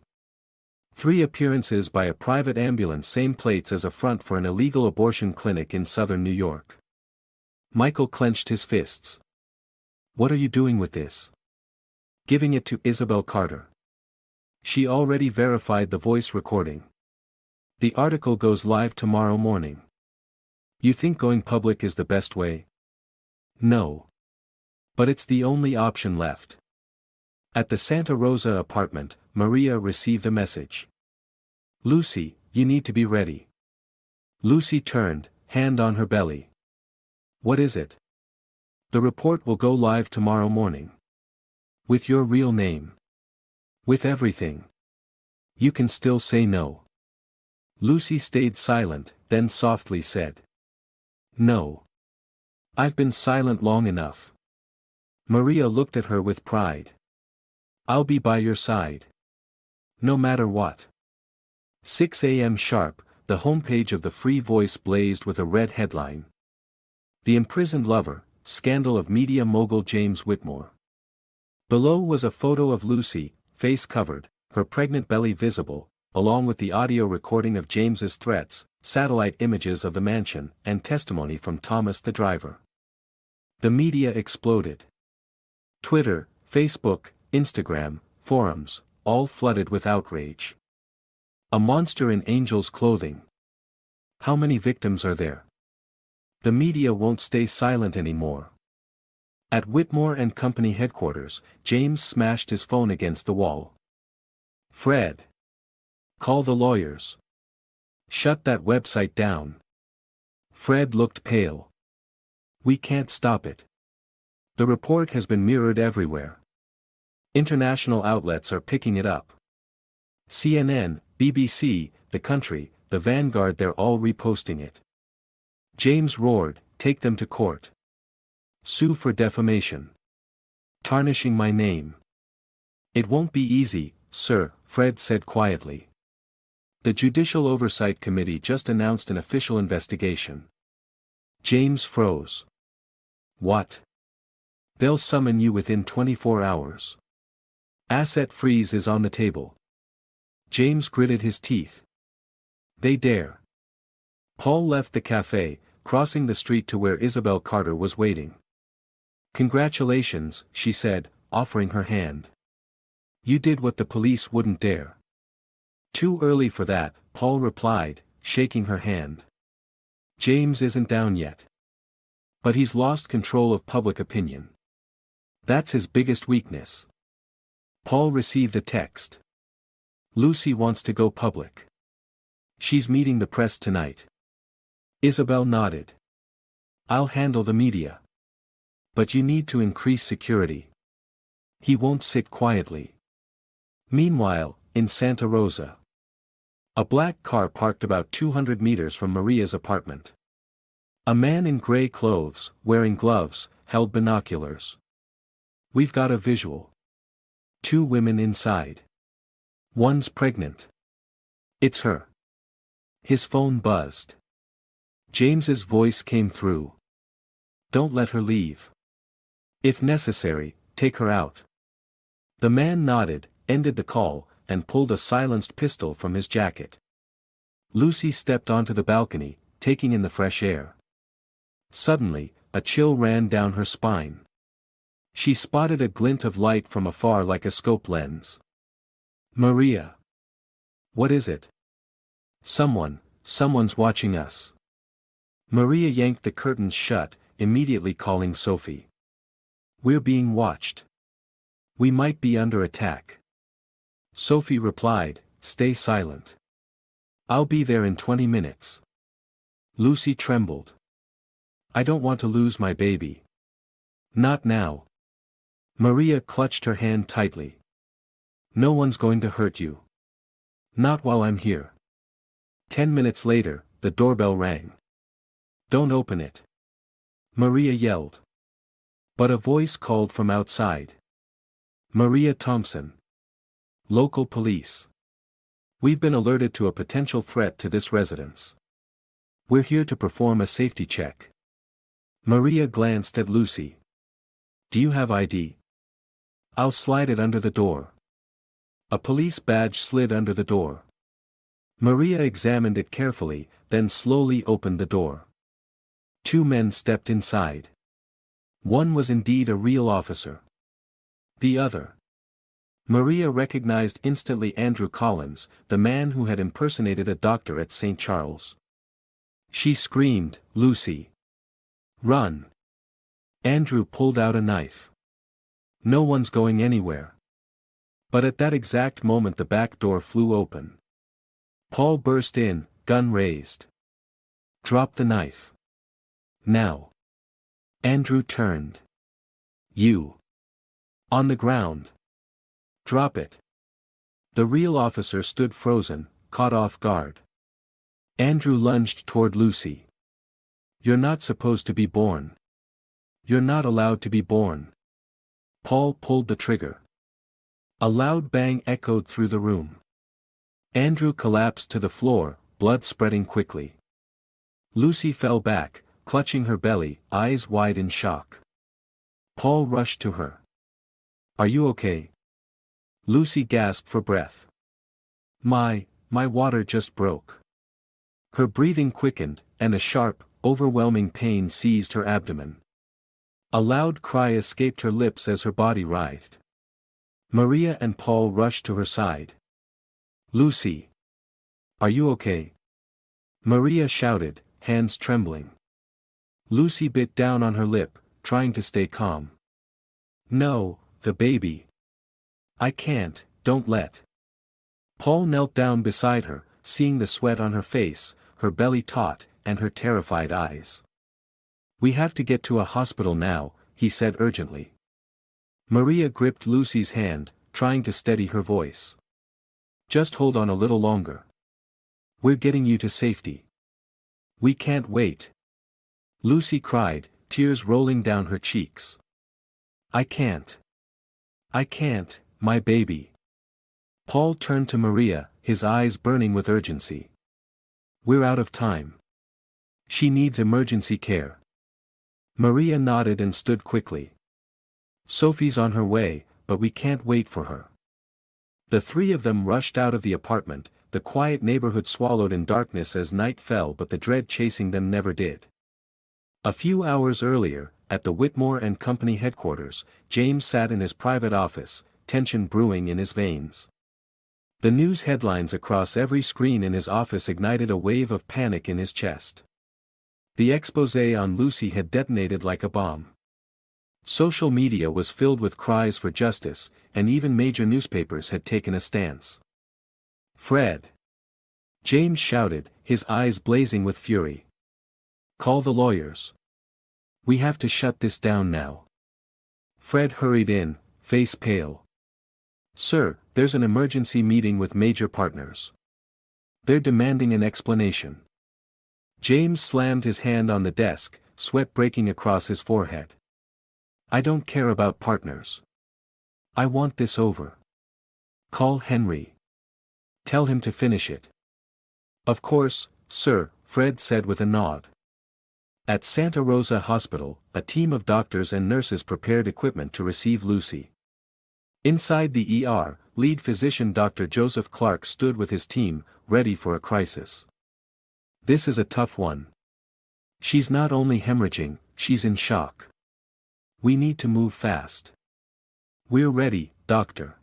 3 appearances by a private ambulance, same plates as a front for an illegal abortion clinic in southern New York. Michael clenched his fists. What are you doing with this? Giving it to Isabel Carter. She already verified the voice recording. The article goes live tomorrow morning. You think going public is the best way? No. But it's the only option left. At the Santa Rosa apartment, Maria received a message. Lucy, you need to be ready. Lucy turned, hand on her belly. What is it? The report will go live tomorrow morning. With your real name. With everything. You can still say no. Lucy stayed silent, then softly said. No. I've been silent long enough. Maria looked at her with pride. I'll be by your side. No matter what. 6 a.m. sharp, the homepage of the Free Voice blazed with a red headline. The imprisoned lover, scandal of media mogul James Whitmore. Below was a photo of Lucy, face covered, her pregnant belly visible, along with the audio recording of James's threats, satellite images of the mansion, and testimony from Thomas the driver. The media exploded. Twitter, Facebook, Instagram, forums, all flooded with outrage. A monster in angel's clothing. How many victims are there? The media won't stay silent anymore. At Whitmore and Company headquarters, James smashed his phone against the wall. Fred. Call the lawyers. Shut that website down. Fred looked pale. We can't stop it. The report has been mirrored everywhere. International outlets are picking it up. CNN, BBC, The Country, The Vanguard, they're all reposting it. James roared, take them to court. Sue for defamation. Tarnishing my name. It won't be easy, sir, Fred said quietly. The Judicial Oversight Committee just announced an official investigation. James froze. What? They'll summon you within 24 hours. Asset freeze is on the table. James gritted his teeth. They dare. Paul left the cafe, crossing the street to where Isabel Carter was waiting. Congratulations, she said, offering her hand. You did what the police wouldn't dare. Too early for that, Paul replied, shaking her hand. James isn't down yet. But he's lost control of public opinion. That's his biggest weakness. Paul received a text. Lucy wants to go public. She's meeting the press tonight. Isabel nodded. I'll handle the media. But you need to increase security. He won't sit quietly. Meanwhile, in Santa Rosa. A black car parked about 200 meters from Maria's apartment. A man in gray clothes, wearing gloves, held binoculars. We've got a visual. 2 women inside. One's pregnant. It's her. His phone buzzed. James's voice came through. Don't let her leave. If necessary, take her out. The man nodded, ended the call, and pulled a silenced pistol from his jacket. Lucy stepped onto the balcony, taking in the fresh air. Suddenly, a chill ran down her spine. She spotted a glint of light from afar like a scope lens. Maria. What is it? Someone's watching us. Maria yanked the curtains shut, immediately calling Sophie. We're being watched. We might be under attack. Sophie replied, stay silent. I'll be there in 20 minutes. Lucy trembled. I don't want to lose my baby. Not now. Maria clutched her hand tightly. No one's going to hurt you. Not while I'm here. 10 minutes later, the doorbell rang. "Don't open it," Maria yelled. But a voice called from outside. "Maria Thompson. Local police. We've been alerted to a potential threat to this residence. We're here to perform a safety check." Maria glanced at Lucy. "Do you have ID?" "I'll slide it under the door." A police badge slid under the door. Maria examined it carefully, then slowly opened the door. 2 men stepped inside. One was indeed a real officer. The other. Maria recognized instantly Andrew Collins, the man who had impersonated a doctor at St. Charles. She screamed, "Lucy! Run!" Andrew pulled out a knife. "No one's going anywhere." But at that exact moment the back door flew open. Paul burst in, gun raised. "Drop the knife. Now." Andrew turned. "You. On the ground. Drop it." The real officer stood frozen, caught off guard. Andrew lunged toward Lucy. "You're not supposed to be born. You're not allowed to be born." Paul pulled the trigger. A loud bang echoed through the room. Andrew collapsed to the floor, blood spreading quickly. Lucy fell back, clutching her belly, eyes wide in shock. Paul rushed to her. "Are you okay?" Lucy gasped for breath. My water just broke." Her breathing quickened, and a sharp, overwhelming pain seized her abdomen. A loud cry escaped her lips as her body writhed. Maria and Paul rushed to her side. "Lucy! Are you okay?" Maria shouted, hands trembling. Lucy bit down on her lip, trying to stay calm. "No, the baby. I can't, don't let." Paul knelt down beside her, seeing the sweat on her face, her belly taut, and her terrified eyes. "We have to get to a hospital now," he said urgently. Maria gripped Lucy's hand, trying to steady her voice. "Just hold on a little longer. We're getting you to safety." "We can't wait." Lucy cried, tears rolling down her cheeks. I can't, my baby." Paul turned to Maria, his eyes burning with urgency. "We're out of time. She needs emergency care." Maria nodded and stood quickly. "Sophie's on her way, but we can't wait for her." The 3 of them rushed out of the apartment, the quiet neighborhood swallowed in darkness as night fell, but the dread chasing them never did. A few hours earlier, at the Whitmore and Company headquarters, James sat in his private office, tension brewing in his veins. The news headlines across every screen in his office ignited a wave of panic in his chest. The exposé on Lucy had detonated like a bomb. Social media was filled with cries for justice, and even major newspapers had taken a stance. "Fred!" James shouted, his eyes blazing with fury. "Call the lawyers. We have to shut this down now." Fred hurried in, face pale. "Sir, there's an emergency meeting with major partners. They're demanding an explanation." James slammed his hand on the desk, sweat breaking across his forehead. "I don't care about partners. I want this over. Call Henry. Tell him to finish it." "Of course, sir," Fred said with a nod. At Santa Rosa Hospital, a team of doctors and nurses prepared equipment to receive Lucy. Inside the ER, lead physician Dr. Joseph Clark stood with his team, ready for a crisis. "This is a tough one. She's not only hemorrhaging, she's in shock. We need to move fast." "We're ready, doctor."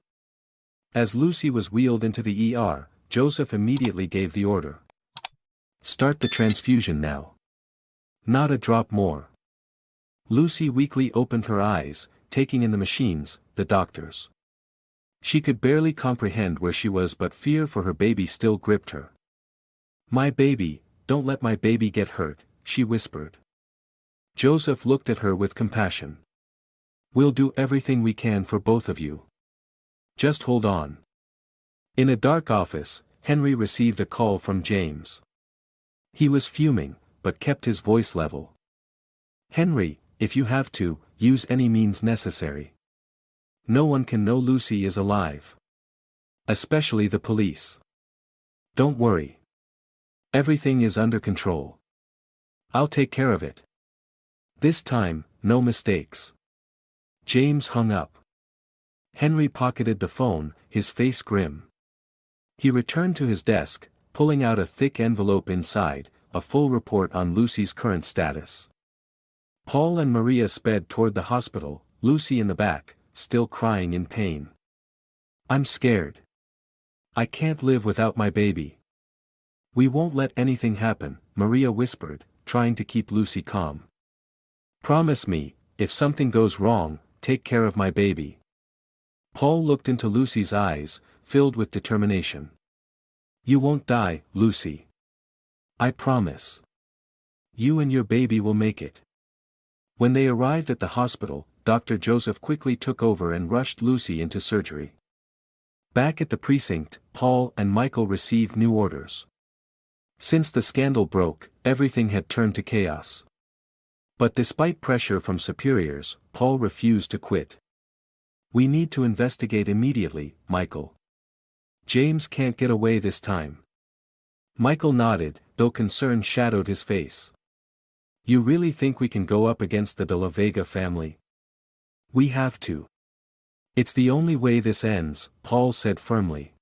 As Lucy was wheeled into the ER, Joseph immediately gave the order. "Start the transfusion now. Not a drop more." Lucy weakly opened her eyes, taking in the machines, the doctors. She could barely comprehend where she was, but fear for her baby still gripped her. "My baby, don't let my baby get hurt," she whispered. Joseph looked at her with compassion. "We'll do everything we can for both of you. Just hold on." In a dark office, Henry received a call from James. He was fuming, but kept his voice level. "Henry, if you have to, use any means necessary. No one can know Lucy is alive. Especially the police. Don't worry. Everything is under control. I'll take care of it. This time, no mistakes." James hung up. Henry pocketed the phone, his face grim. He returned to his desk, pulling out a thick envelope inside, a full report on Lucy's current status. Paul and Maria sped toward the hospital, Lucy in the back, still crying in pain. "I'm scared. I can't live without my baby." "We won't let anything happen," Maria whispered, trying to keep Lucy calm. "Promise me, if something goes wrong, take care of my baby." Paul looked into Lucy's eyes, filled with determination. "You won't die, Lucy. I promise. You and your baby will make it." When they arrived at the hospital, Dr. Joseph quickly took over and rushed Lucy into surgery. Back at the precinct, Paul and Michael received new orders. Since the scandal broke, everything had turned to chaos. But despite pressure from superiors, Paul refused to quit. "We need to investigate immediately, Michael. James can't get away this time." Michael nodded, though concern shadowed his face. "You really think we can go up against the De La Vega family?" "We have to. It's the only way this ends," Paul said firmly.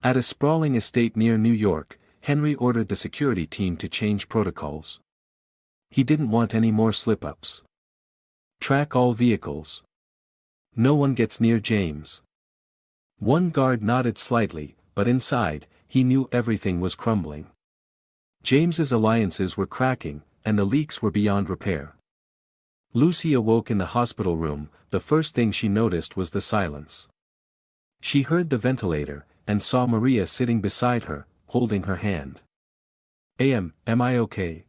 At a sprawling estate near New York, Henry ordered the security team to change protocols. He didn't want any more slip-ups. "Track all vehicles. No one gets near James." One guard nodded slightly, but inside, he knew everything was crumbling. James's alliances were cracking, and the leaks were beyond repair. Lucy awoke in the hospital room. The first thing she noticed was the silence. She heard the ventilator, and saw Maria sitting beside her, holding her hand. Am I okay?"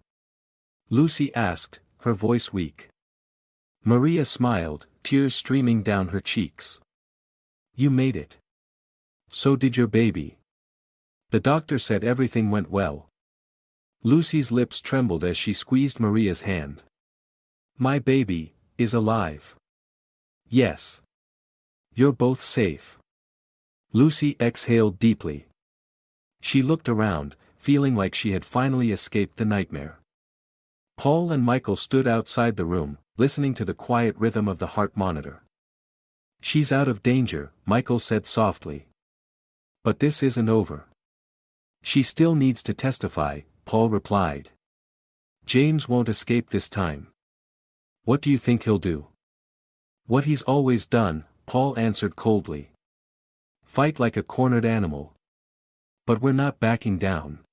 Lucy asked, her voice weak. Maria smiled, tears streaming down her cheeks. "You made it. So did your baby. The doctor said everything went well." Lucy's lips trembled as she squeezed Maria's hand. "My baby is alive." "Yes. You're both safe." Lucy exhaled deeply. She looked around, feeling like she had finally escaped the nightmare. Paul and Michael stood outside the room, listening to the quiet rhythm of the heart monitor. "She's out of danger," Michael said softly. "But this isn't over." "She still needs to testify," Paul replied. "James won't escape this time." "What do you think he'll do?" "What he's always done," Paul answered coldly. "Fight like a cornered animal." "But we're not backing down."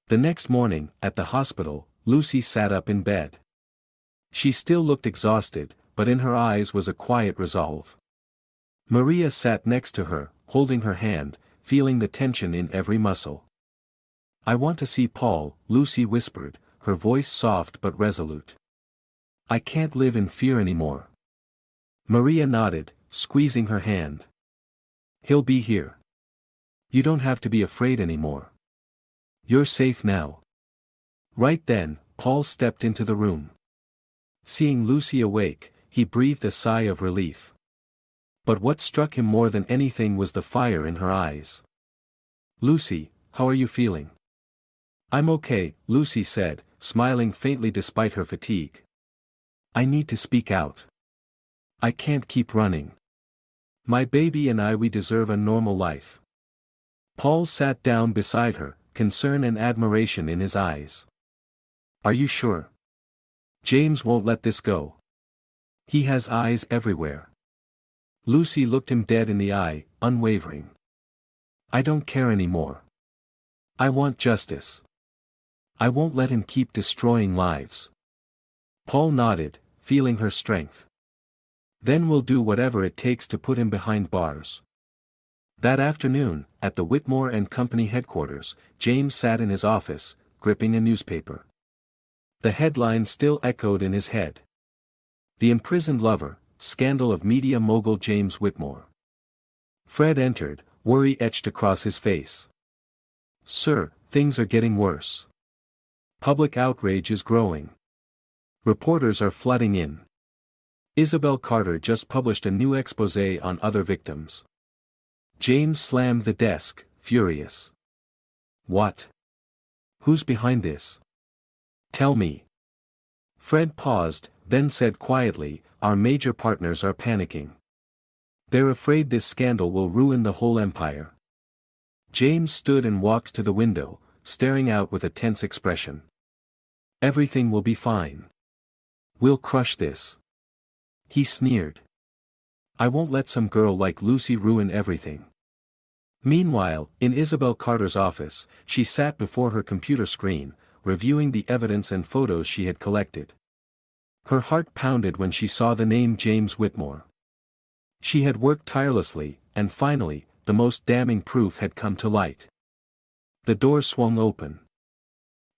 The next morning, at the hospital, Lucy sat up in bed. She still looked exhausted, but in her eyes was a quiet resolve. Maria sat next to her, holding her hand, feeling the tension in every muscle. "I want to see Paul," Lucy whispered, her voice soft but resolute. "I can't live in fear anymore." Maria nodded, squeezing her hand. "He'll be here. You don't have to be afraid anymore. You're safe now." Right then, Paul stepped into the room. Seeing Lucy awake, he breathed a sigh of relief. But what struck him more than anything was the fire in her eyes. "Lucy, how are you feeling?" "I'm okay," Lucy said, smiling faintly despite her fatigue. "I need to speak out. I can't keep running. My baby and we deserve a normal life." Paul sat down beside her, concern and admiration in his eyes. "Are you sure? James won't let this go. He has eyes everywhere." Lucy looked him dead in the eye, unwavering. "I don't care anymore. I want justice. I won't let him keep destroying lives." Paul nodded, feeling her strength. "Then we'll do whatever it takes to put him behind bars." That afternoon, at the Whitmore and Company headquarters, James sat in his office, gripping a newspaper. The headline still echoed in his head. "The Imprisoned Lover, Scandal of Media Mogul James Whitmore." Fred entered, worry etched across his face. "Sir, things are getting worse. Public outrage is growing. Reporters are flooding in. Isabel Carter just published a new exposé on other victims." James slammed the desk, furious. "What? Who's behind this? Tell me." Fred paused, then said quietly, "Our major partners are panicking. They're afraid this scandal will ruin the whole empire." James stood and walked to the window, staring out with a tense expression. "Everything will be fine. We'll crush this." He sneered. "I won't let some girl like Lucy ruin everything." Meanwhile, in Isabel Carter's office, she sat before her computer screen, reviewing the evidence and photos she had collected. Her heart pounded when she saw the name James Whitmore. She had worked tirelessly, and finally, the most damning proof had come to light. The door swung open.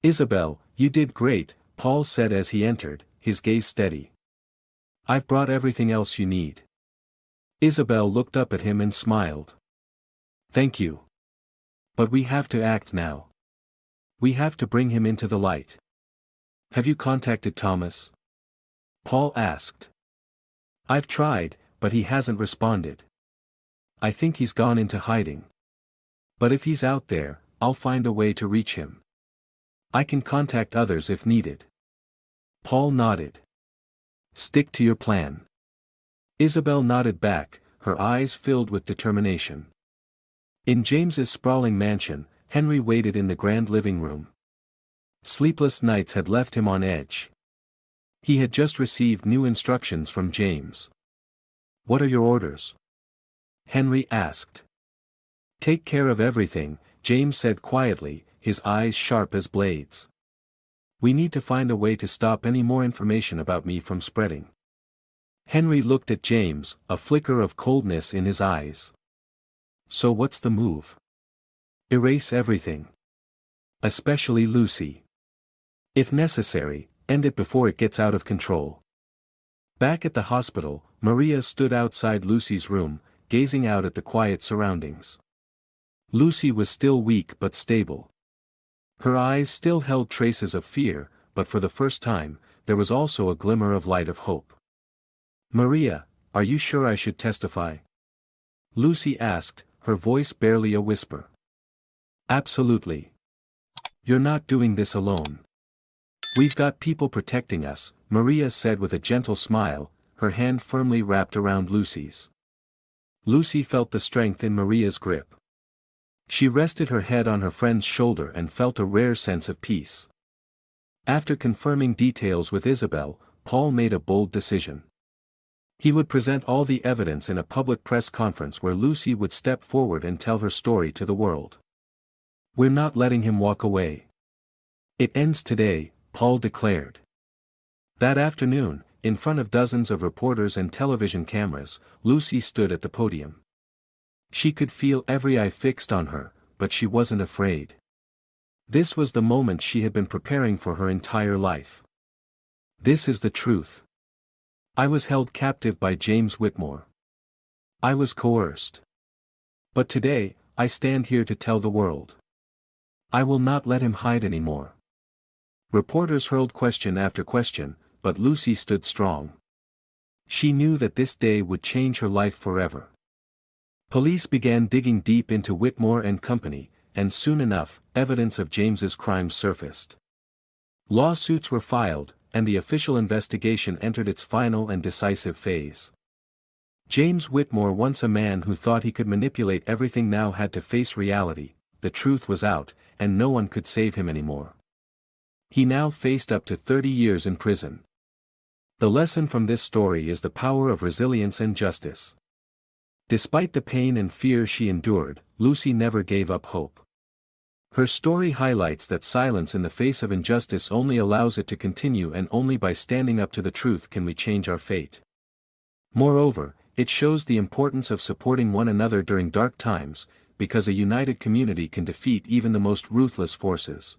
"Isabel, you did great," Paul said as he entered, his gaze steady. "I've brought everything else you need." Isabel looked up at him and smiled. "Thank you. But we have to act now. We have to bring him into the light." "Have you contacted Thomas?" Paul asked. "I've tried, but he hasn't responded. I think he's gone into hiding. But if he's out there, I'll find a way to reach him. I can contact others if needed." Paul nodded. "Stick to your plan." Isabel nodded back, her eyes filled with determination. In James's sprawling mansion, Henry waited in the grand living room. Sleepless nights had left him on edge. He had just received new instructions from James. "What are your orders?" Henry asked. "Take care of everything," James said quietly, his eyes sharp as blades. "We need to find a way to stop any more information about me from spreading." Henry looked at James, a flicker of coldness in his eyes. "So what's the move?" "Erase everything. Especially Lucy. If necessary, end it before it gets out of control." Back at the hospital, Maria stood outside Lucy's room, gazing out at the quiet surroundings. Lucy was still weak but stable. Her eyes still held traces of fear, but for the first time, there was also a glimmer of light of hope. "Maria, are you sure I should testify?" Lucy asked, her voice barely a whisper. "Absolutely. You're not doing this alone. We've got people protecting us," Maria said with a gentle smile, her hand firmly wrapped around Lucy's. Lucy felt the strength in Maria's grip. She rested her head on her friend's shoulder and felt a rare sense of peace. After confirming details with Isabel, Paul made a bold decision. He would present all the evidence in a public press conference where Lucy would step forward and tell her story to the world. "We're not letting him walk away. It ends today," Paul declared. That afternoon, in front of dozens of reporters and television cameras, Lucy stood at the podium. She could feel every eye fixed on her, but she wasn't afraid. This was the moment she had been preparing for her entire life. "This is the truth. I was held captive by James Whitmore. I was coerced. But today, I stand here to tell the world. I will not let him hide anymore." Reporters hurled question after question, but Lucy stood strong. She knew that this day would change her life forever. Police began digging deep into Whitmore and Company, and soon enough, evidence of James's crimes surfaced. Lawsuits were filed, and the official investigation entered its final and decisive phase. James Whitmore, once a man who thought he could manipulate everything, now had to face reality. The truth was out, and no one could save him anymore. He now faced up to 30 years in prison. The lesson from this story is the power of resilience and justice. Despite the pain and fear she endured, Lucy never gave up hope. Her story highlights that silence in the face of injustice only allows it to continue, and only by standing up to the truth can we change our fate. Moreover, it shows the importance of supporting one another during dark times, because a united community can defeat even the most ruthless forces.